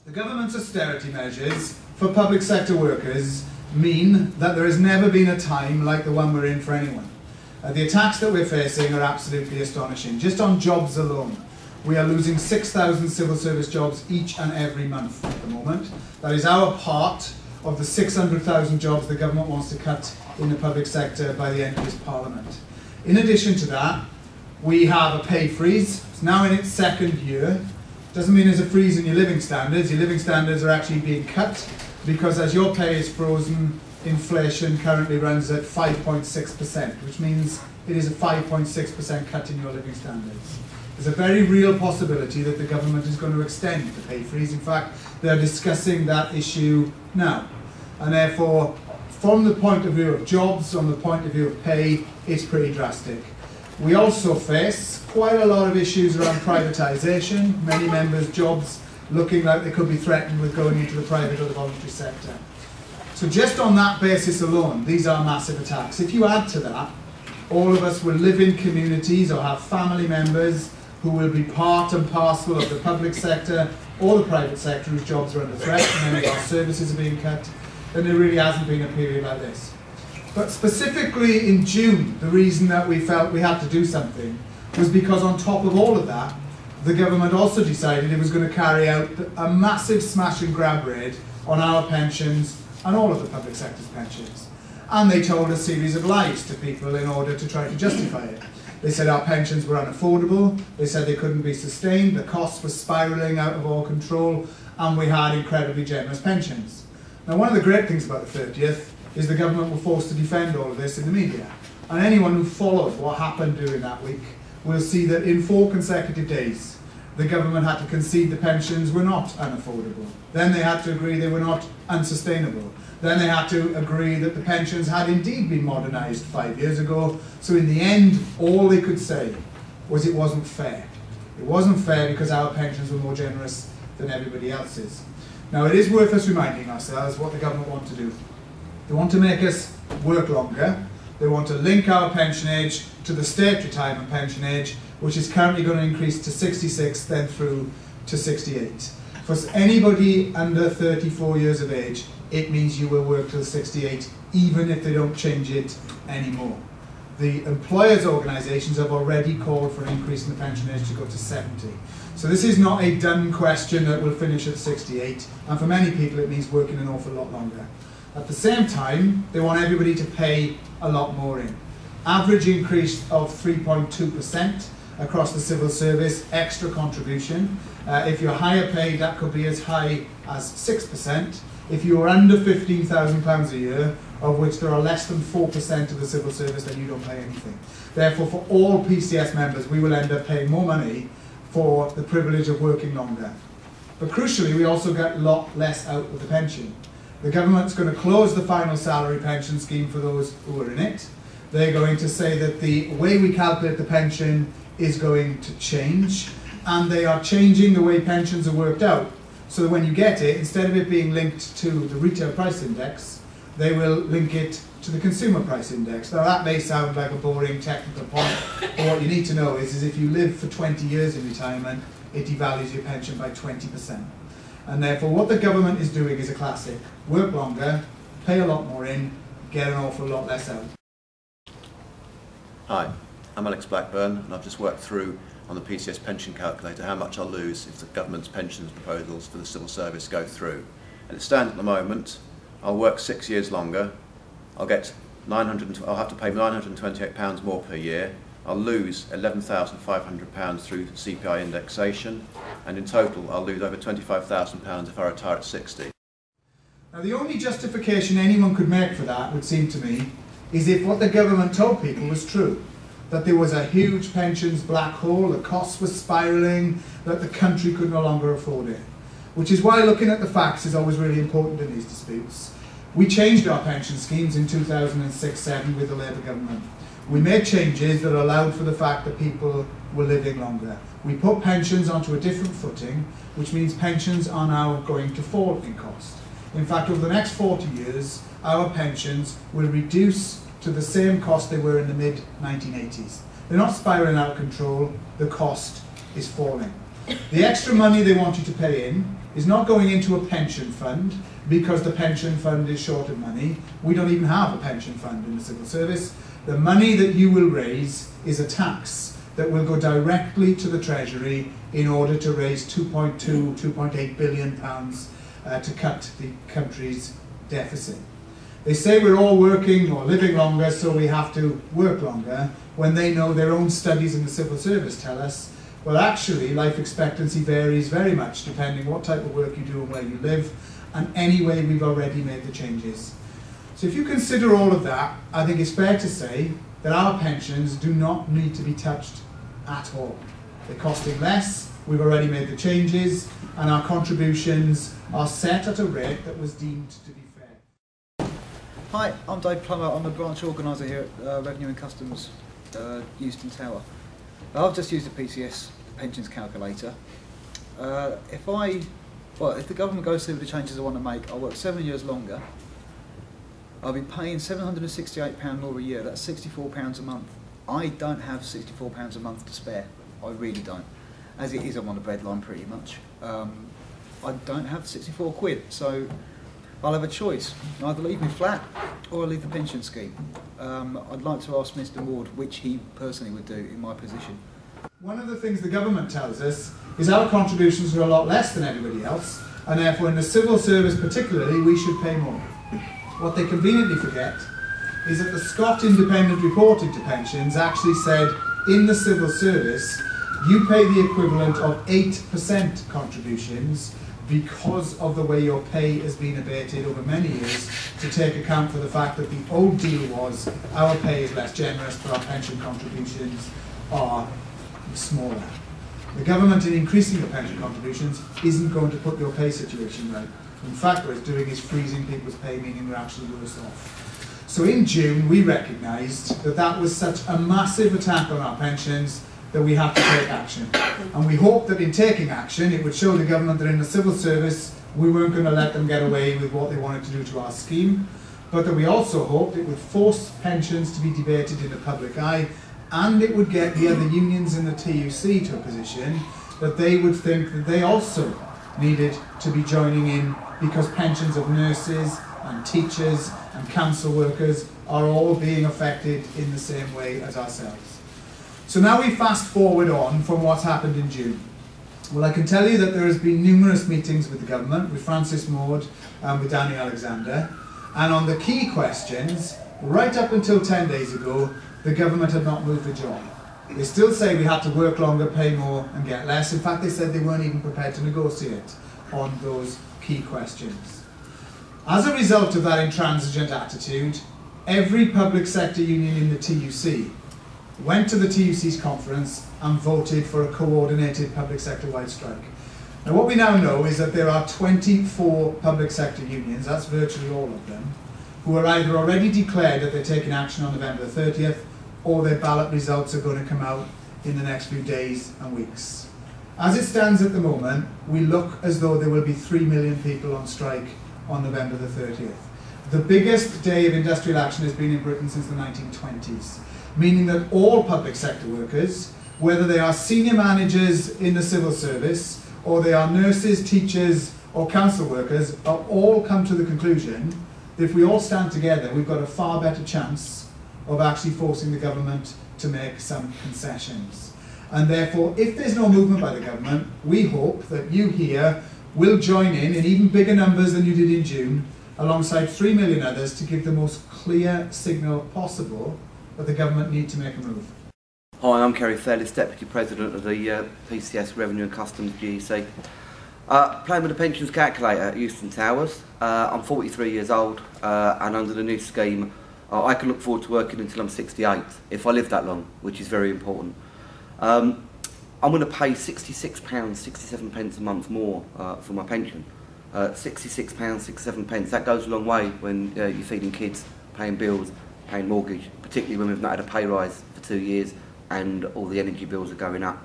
The government's austerity measures for public sector workers mean that there has never been a time like the one we're in for anyone. The attacks that we're facing are absolutely astonishing. Just on jobs alone, we are losing 6,000 civil service jobs each and every month at the moment. That is our part of the 600,000 jobs the government wants to cut in the public sector by the end of this parliament. In addition to that, we have a pay freeze. It's now in its second year. Doesn't mean there's a freeze in your living standards. Your living standards are actually being cut because as your pay is frozen, inflation currently runs at 5.6%, which means it is a 5.6% cut in your living standards. There's a very real possibility that the government is going to extend the pay freeze. In fact, they're discussing that issue now. And therefore, from the point of view of jobs, from the point of view of pay, it's pretty drastic. We also face quite a lot of issues around privatisation, many members' jobs looking like they could be threatened with going into the private or the voluntary sector. So just on that basis alone, these are massive attacks. If you add to that, all of us will live in communities or have family members who will be part and parcel of the public sector or the private sector whose jobs are under threat and many of our services are being cut, then there really hasn't been a period like this. But specifically in June, the reason that we felt we had to do something was because on top of all of that, the government also decided it was going to carry out a massive smash and grab raid on our pensions and all of the public sector's pensions. And they told a series of lies to people in order to try to justify it. They said our pensions were unaffordable, they said they couldn't be sustained, the costs were spiralling out of all control, and we had incredibly generous pensions. Now, one of the great things about the 30th is the government were forced to defend all of this in the media. And anyone who followed what happened during that week will see that in 4 consecutive days, the government had to concede the pensions were not unaffordable. Then they had to agree they were not unsustainable. Then they had to agree that the pensions had indeed been modernised 5 years ago. So in the end, all they could say was it wasn't fair. It wasn't fair because our pensions were more generous than everybody else's. Now, it is worth us reminding ourselves what the government want to do. They want to make us work longer. They want to link our pension age to the state retirement pension age, which is currently going to increase to 66, then through to 68. For anybody under 34 years of age, it means you will work till 68, even if they don't change it anymore. The employers' organisations have already called for an increase in the pension age to go to 70. So this is not a done question that will finish at 68, and for many people it means working an awful lot longer. At the same time, they want everybody to pay a lot more in. Average increase of 3.2% across the civil service, extra contribution. If you're higher paid, that could be as high as 6%. If you're under £15,000 a year, of which there are less than 4% of the civil service, then you don't pay anything. Therefore, for all PCS members, we will end up paying more money for the privilege of working longer. But crucially, we also get a lot less out of the pension. The government's going to close the final salary pension scheme for those who are in it. They're going to say that the way we calculate the pension is going to change, and they are changing the way pensions are worked out. So that when you get it, instead of it being linked to the retail price index, they will link it to the consumer price index. Now that may sound like a boring technical point, but what you need to know is if you live for 20 years in retirement, it devalues your pension by 20%. And therefore what the government is doing is a classic. Work longer, pay a lot more in, get an awful lot less out. Hi, I'm Alex Blackburn, and I've just worked through on the PCS pension calculator how much I'll lose if the government's pensions proposals for the civil service go through. And it stands at the moment, I'll work 6 years longer, I'll have to pay £928 more per year, I'll lose £11,500 through CPI indexation, and in total I'll lose over £25,000 if I retire at 60. Now the only justification anyone could make for that, would seem to me, is if what the government told people was true. That there was a huge pensions black hole, the costs were spiralling, that the country could no longer afford it. Which is why looking at the facts is always really important in these disputes. We changed our pension schemes in 2006-07 with the Labour government. We made changes that allowed for the fact that people were living longer. We put pensions onto a different footing, which means pensions are now going to fall in cost. In fact, over the next 40 years, our pensions will reduce to the same cost they were in the mid-1980s. They're not spiralling out of control, the cost is falling. The extra money they want you to pay in is not going into a pension fund because the pension fund is short of money. We don't even have a pension fund in the civil service. The money that you will raise is a tax that will go directly to the Treasury in order to raise 2.8 billion pounds to cut the country's deficit. They say we're all working or living longer, so we have to work longer, when they know their own studies in the civil service tell us, well, actually, life expectancy varies very much depending what type of work you do and where you live, and anyway, we've already made the changes. So if you consider all of that, I think it's fair to say that our pensions do not need to be touched at all. They're costing less, we've already made the changes, and our contributions are set at a rate that was deemed to be fair. Hi, I'm Dave Plummer. I'm a branch organiser here at Revenue and Customs, Euston Tower. I've just used the PCS pensions calculator. If the government goes through the changes I want to make, I'll work 7 years longer. I'll be paying £768 more a year. That's £64 a month. I don't have £64 a month to spare. I really don't. As it is, I'm on the breadline pretty much. I don't have 64 quid, so I'll have a choice. Either leave me flat or I'll leave the pension scheme. I'd like to ask Mr Ward which he personally would do in my position. One of the things the government tells us is our contributions are a lot less than everybody else, and therefore in the civil service particularly we should pay more. What they conveniently forget is that the Scott Independent Report into Pensions actually said in the civil service you pay the equivalent of 8% contributions because of the way your pay has been abated over many years, to take account for the fact that the old deal was our pay is less generous but our pension contributions are smaller. The government, in increasing the pension contributions, isn't going to put your pay situation right. In fact, what it's doing is freezing people's pay, meaning we're actually worse off. So in June, we recognised that that was such a massive attack on our pensions that we have to take action. And we hoped that in taking action, it would show the government that in the civil service, we weren't going to let them get away with what they wanted to do to our scheme, but that we also hoped it would force pensions to be debated in the public eye, and it would get the other unions in the TUC to a position that they would think that they also needed to be joining in, because pensions of nurses and teachers and council workers are all being affected in the same way as ourselves. So now we fast forward on from what's happened in June. Well, I can tell you that there has been numerous meetings with the government, with Francis Maud and with Danny Alexander, and on the key questions, right up until 10 days ago, the government had not moved a jot. They still say we had to work longer, pay more and get less. In fact, they said they weren't even prepared to negotiate on those key questions. As a result of that intransigent attitude, every public sector union in the TUC went to the TUC's conference and voted for a coordinated public sector-wide strike. Now what we now know is that there are 24 public sector unions, that's virtually all of them, who are either already declared that they're taking action on November 30th, or their ballot results are going to come out in the next few days and weeks. As it stands at the moment, we look as though there will be 3 million people on strike on November the 30th. The biggest day of industrial action has been in Britain since the 1920s, meaning that all public sector workers, whether they are senior managers in the civil service, or they are nurses, teachers, or council workers, are all come to the conclusion that if we all stand together, we've got a far better chance of actually forcing the government to make some concessions. And therefore, if there's no movement by the government, we hope that you here will join in even bigger numbers than you did in June, alongside 3 million others, to give the most clear signal possible that the government need to make a move. Hi, I'm Kerry Fairless, Deputy President of the PCS Revenue and Customs GEC. Playing with the pensions calculator at Euston Towers. I'm 43 years old, and under the new scheme I can look forward to working until I'm 68, if I live that long, which is very important. I'm going to pay £66.67 a month more for my pension. £66.67, that goes a long way when you're feeding kids, paying bills, paying mortgage, particularly when we've not had a pay rise for 2 years and all the energy bills are going up.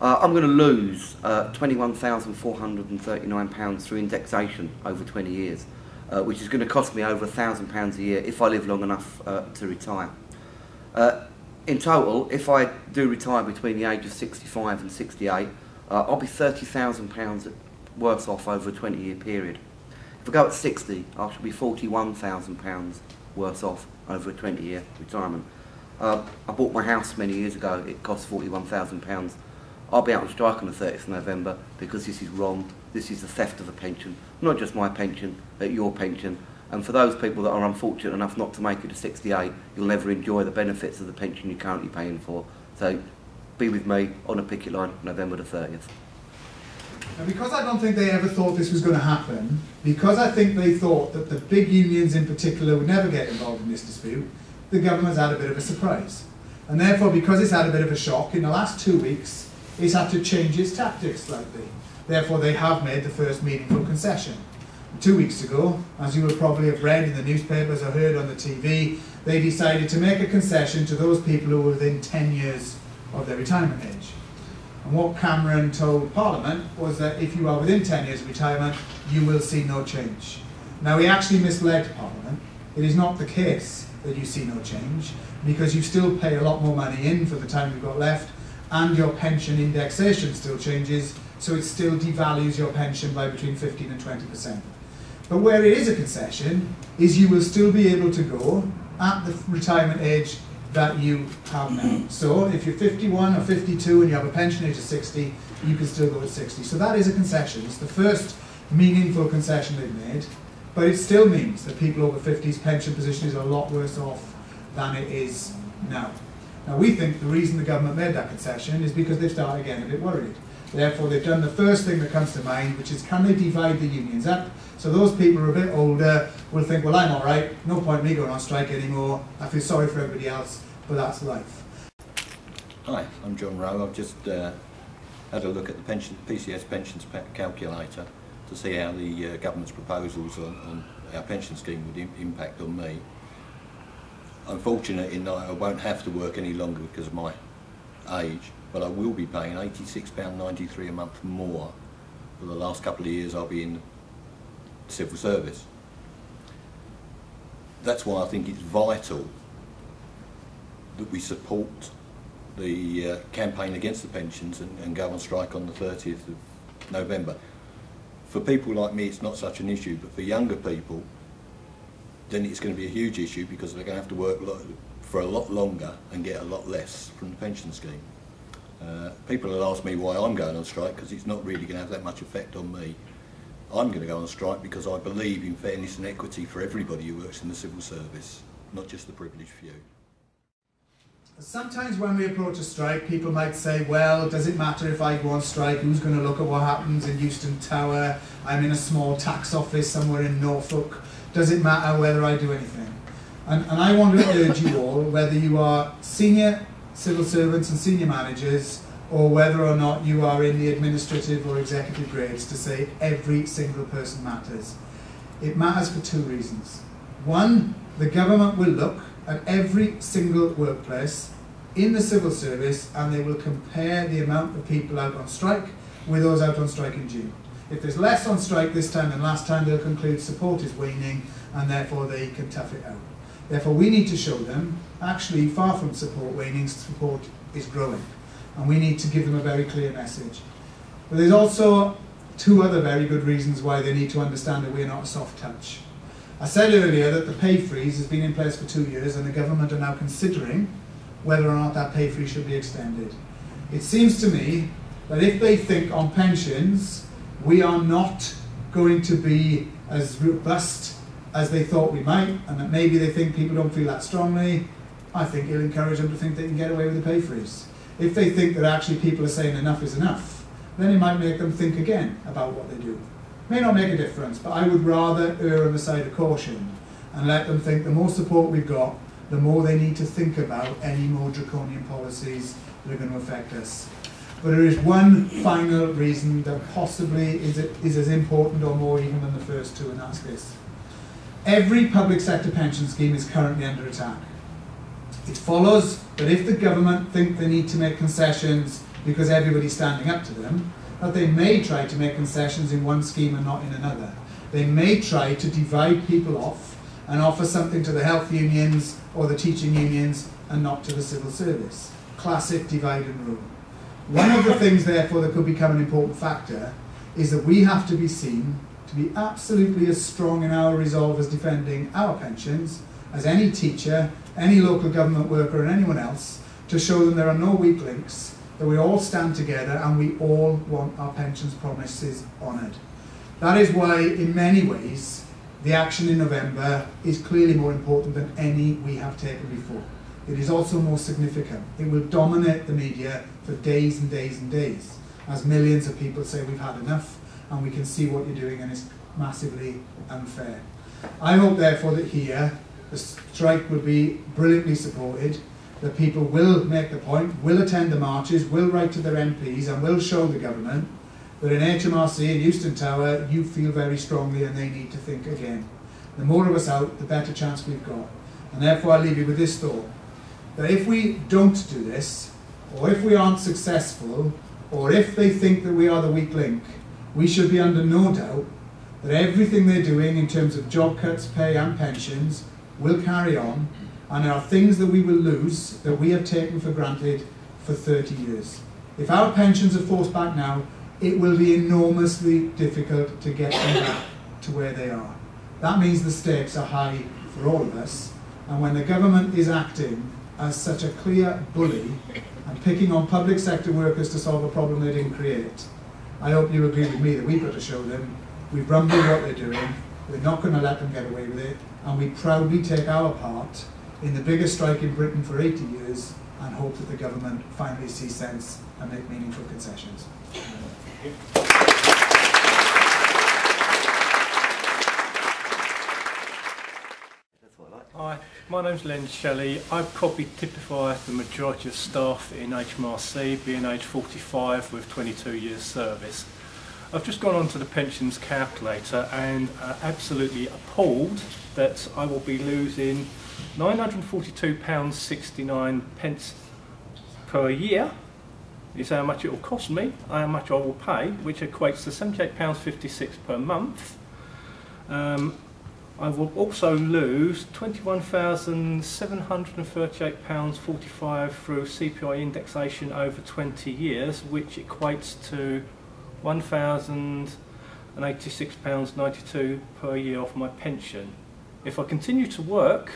I'm going to lose £21,439 through indexation over 20 years, which is going to cost me over £1,000 a year if I live long enough to retire. In total, if I do retire between the age of 65 and 68, I'll be £30,000 worse off over a 20-year period. If I go at 60, I should be £41,000 worse off over a 20-year retirement. I bought my house many years ago, it cost £41,000. I'll be out on strike on the 30th of November because this is wrong, this is the theft of a pension, not just my pension, but your pension. And for those people that are unfortunate enough not to make it to 68, you'll never enjoy the benefits of the pension you're currently paying for. So be with me on a picket line, November the 30th. Now, because I don't think they ever thought this was going to happen, because I think they thought that the big unions in particular would never get involved in this dispute, the government's had a bit of a surprise. And therefore, because it's had a bit of a shock, in the last 2 weeks, it's had to change its tactics slightly. Therefore, they have made the first meaningful concession. 2 weeks ago, as you will probably have read in the newspapers or heard on the TV, they decided to make a concession to those people who were within 10 years of their retirement age. And what Cameron told Parliament was that if you are within 10 years of retirement, you will see no change. Now, he actually misled Parliament. It is not the case that you see no change, because you still pay a lot more money in for the time you've got left, and your pension indexation still changes, so it still devalues your pension by between 15 and 20%. But where it is a concession is you will still be able to go at the retirement age that you have now. So if you're 51 or 52 and you have a pension age of 60, you can still go at 60. So that is a concession. It's the first meaningful concession they've made, but it still means that people over 50's pension position is a lot worse off than it is now. Now, we think the reason the government made that concession is because they've started getting a bit worried. Therefore, they've done the first thing that comes to mind, which is, can they divide the unions up? So those people who are a bit older will think, well, I'm all right, no point in me going on strike anymore, I feel sorry for everybody else, but that's life. Hi, I'm John Rowe. I've just had a look at the PCS pensions calculator to see how the government's proposals on our pension scheme would impact on me. I'm fortunate in that I won't have to work any longer because of my age, but I will be paying £86.93 a month more for the last couple of years I'll be in the civil service. That's why I think it's vital that we support the campaign against the pensions and go on strike on the 30th of November. For people like me, it's not such an issue, but for younger people, then it's going to be a huge issue because they're going to have to work for a lot longer and get a lot less from the pension scheme. People will ask me why I'm going on strike, because it's not really going to have that much effect on me. I'm going to go on strike because I believe in fairness and equity for everybody who works in the civil service, not just the privileged few. Sometimes when we approach a strike, people might say, well, does it matter if I go on strike? Who's going to look at what happens in Euston Tower? I'm in a small tax office somewhere in Norfolk. Does it matter whether I do anything? And I want to urge you all, whether you are senior civil servants and senior managers, or whether or not you are in the administrative or executive grades, to say every single person matters. It matters for two reasons. One, the government will look at every single workplace in the civil service and they will compare the amount of people out on strike with those out on strike in June. If there's less on strike this time than last time, they'll conclude support is waning and therefore they can tough it out. Therefore, we need to show them, actually, far from support waning, support is growing. And we need to give them a very clear message. But there's also two other very good reasons why they need to understand that we're not a soft touch. I said earlier that the pay freeze has been in place for 2 years and the government are now considering whether or not that pay freeze should be extended. It seems to me that if they think on pensions we are not going to be as robust as they thought we might, and that maybe they think people don't feel that strongly, I think it'll encourage them to think they can get away with the pay freeze. If they think that actually people are saying enough is enough, then it might make them think again about what they do. May not make a difference, but I would rather err on the side of caution and let them think the more support we've got, the more they need to think about any more draconian policies that are going to affect us. But there is one final reason that possibly is as important or more even than the first two, and that's this. Every public sector pension scheme is currently under attack. It follows that if the government think they need to make concessions because everybody's standing up to them, that they may try to make concessions in one scheme and not in another. They may try to divide people off and offer something to the health unions or the teaching unions and not to the civil service. Classic divide and rule. One of the things, therefore, that could become an important factor is that we have to be seen to be absolutely as strong in our resolve as defending our pensions as any teacher, any local government worker and anyone else, to show them there are no weak links, that we all stand together and we all want our pensions promises honoured. That is why, in many ways, the action in November is clearly more important than any we have taken before. It is also more significant. It will dominate the media for days and days and days, as millions of people say we've had enough and we can see what you're doing and it's massively unfair. I hope therefore that here the strike will be brilliantly supported, that people will make the point, will attend the marches, will write to their MPs and will show the government that in HMRC and Euston Tower you feel very strongly and they need to think again. The more of us out, the better chance we've got. And therefore I leave you with this thought, that if we don't do this, or if we aren't successful, or if they think that we are the weak link, we should be under no doubt that everything they're doing in terms of job cuts, pay and pensions will carry on, and there are things that we will lose that we have taken for granted for 30 years. If our pensions are forced back now, it will be enormously difficult to get them back to where they are. That means the stakes are high for all of us, and when the government is acting as such a clear bully and picking on public sector workers to solve a problem they didn't create, I hope you agree with me that we've got to show them we've run through what they're doing, we're not going to let them get away with it, and we proudly take our part in the biggest strike in Britain for 80 years and hope that the government finally sees sense and make meaningful concessions. Hi, my name's Len Shelley. I probably typify the majority of staff in HMRC, being age 45 with 22 years service. I've just gone onto the pensions calculator and absolutely appalled that I will be losing £942.69 per year is how much it will cost me, how much I will pay, which equates to £78.56 per month. I will also lose £21,738.45 through CPI indexation over 20 years, which equates to £1,086.92 per year off my pension. If I continue to work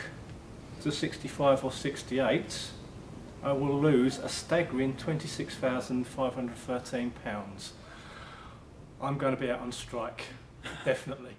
to 65 or 68, I will lose a staggering £26,513. I'm going to be out on strike, definitely.